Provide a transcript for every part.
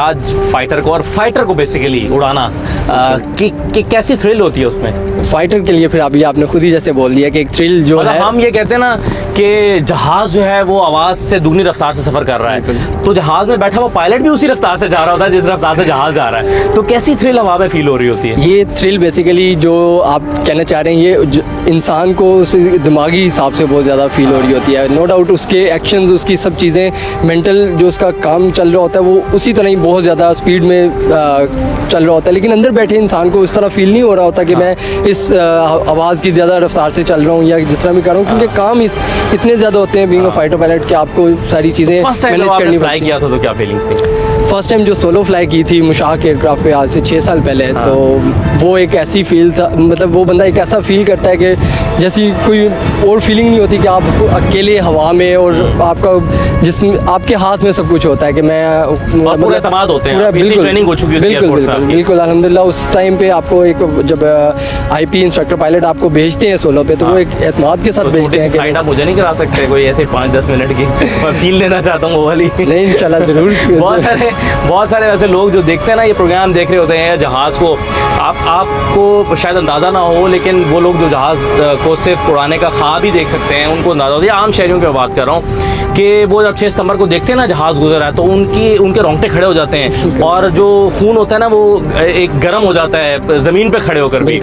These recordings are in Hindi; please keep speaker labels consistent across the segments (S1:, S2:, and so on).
S1: आज फाइटर को और फाइटर को बेसिकली उड़ाना कैसी थ्रिल होती है उसमें?
S2: फाइटर के लिए फिर अभी आपने खुद ही जैसे बोल दिया कि एक थ्रिल जो
S1: मतलब
S2: है,
S1: हम ये कहते हैं ना कि जहाज जो है वो आवाज से दुगनी रफ्तार से सफर कर रहा है, तो जहाज में बैठा हुआ पायलट भी उसी रफ्तार से जा रहा होता है जिस रफ्तार से जहाज जा रहा है। तो कैसी थ्रिल हवा में फील हो रही होती है?
S2: ये थ्रिल बेसिकली जो आप कहना चाह रहे हैं, ये इंसान को उसके दिमागी हिसाब से बहुत ज़्यादा फील हो रही होती है। नो डाउट उसके एक्शंस, उसकी सब चीज़ें, मेंटल जो उसका काम चल रहा होता है वो उसी तरह ही बहुत ज़्यादा स्पीड में चल रहा होता है, लेकिन अंदर बैठे इंसान को उस तरह फील नहीं हो रहा होता कि मैं इस आवाज़ की ज़्यादा रफ्तार से चल रहा हूँ या जिस तरह भी कर रहा हूँ, क्योंकि काम इतने ज़्यादा होते हैं बीइंग अ फाइटर पायलट कि आपको सारी चीज़ें मैनेज करनी
S1: फ्लाई
S2: पड़ती
S1: किया था तो क्या फीलिंग्स थी?
S2: फर्स्ट टाइम जो सोलो फ्लाई की थी मुशाक एयरक्राफ्ट पे आज से 6 साल पहले, तो वो एक ऐसी फील था, मतलब वो बंदा एक ऐसा फील करता है कि जैसी कोई और फीलिंग नहीं होती कि आप अकेले हवा में और आपका जिसमें आपके हाथ में सब कुछ होता है कि मैं
S1: पूरे एतमाद होते हैं,
S2: बिल्कुल
S1: ट्रेनिंग हो चुकी होती है
S2: बिल्कुल बिल्कुल बिल्कुल अल्हम्दुलिल्लाह। उस टाइम पे आपको एक जब आईपी इंस्ट्रक्टर पायलट आपको भेजते हैं सोलो पे, तो वो एक एतमाद के साथ भेजते हैं
S1: कि आप मुझे नहीं करा सकते कोई ऐसे 5-10 मिनट की मैं फील लेना चाहता हूँ वो वाली।
S2: नहीं इंशाल्लाह ज़रूर।
S1: बहुत सारे वैसे लोग जो देखते हैं ना ये प्रोग्राम देख रहे होते हैं जहाज़ को, आपको शायद अंदाज़ा ना हो, लेकिन वो लोग जो जहाज़ को सिर्फ उड़ाने का ख्वाब ही देख सकते हैं उनको अंदाज़ा होता है। आम शहरियों की बात कर रहा हूँ कि वो जब 6 सितंबर को देखते हैं ना जहाज़ गुजर रहा है तो उनके रोंगटे खड़े हो जाते हैं और जो खून होता है ना वो एक गर्म हो जाता है ज़मीन पे खड़े होकर भी।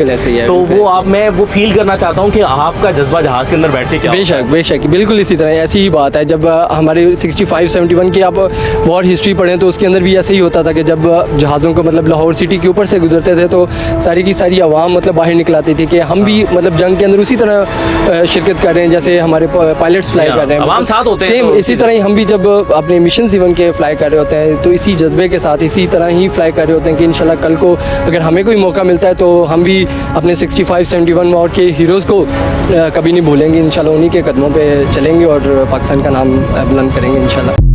S1: तो वो मैं वो फील करना चाहता हूँ कि आपका जज्बा जहाज़ के अंदर बैठ के क्या।
S2: बेशक बिल्कुल इसी तरह ऐसी ही बात है। जब हमारे 65-71 की आप वॉर हिस्ट्री पढ़ें तो उसके अंदर भी ऐसे ही होता था कि जब जहाज़ों को मतलब लाहौर सिटी के ऊपर से गुजरते थे तो सारी की सारी आवाम मतलब बाहर निकलाती थी कि हम भी मतलब जंग के अंदर उसी तरह शिरकत कर रहे हैं जैसे हमारे पायलट्स फ्लाई कर रहे हैं,
S1: आवाम साथ होते हैं।
S2: सेम इसी तरह ही हम भी जब अपने मिशन इवन के फ्लाई कर रहे होते हैं तो इसी जज्बे के साथ इसी तरह ही फ्लाई कर रहे होते हैं कि इंशाल्लाह कल को अगर हमें कोई मौका मिलता है तो हम भी अपने 65-71 वॉर के हीरोज़ को कभी नहीं भूलेंगे। इंशाल्लाह उन्हीं के कदमों पे चलेंगे और पाकिस्तान का नाम बुलंद करेंगे इंशाल्लाह।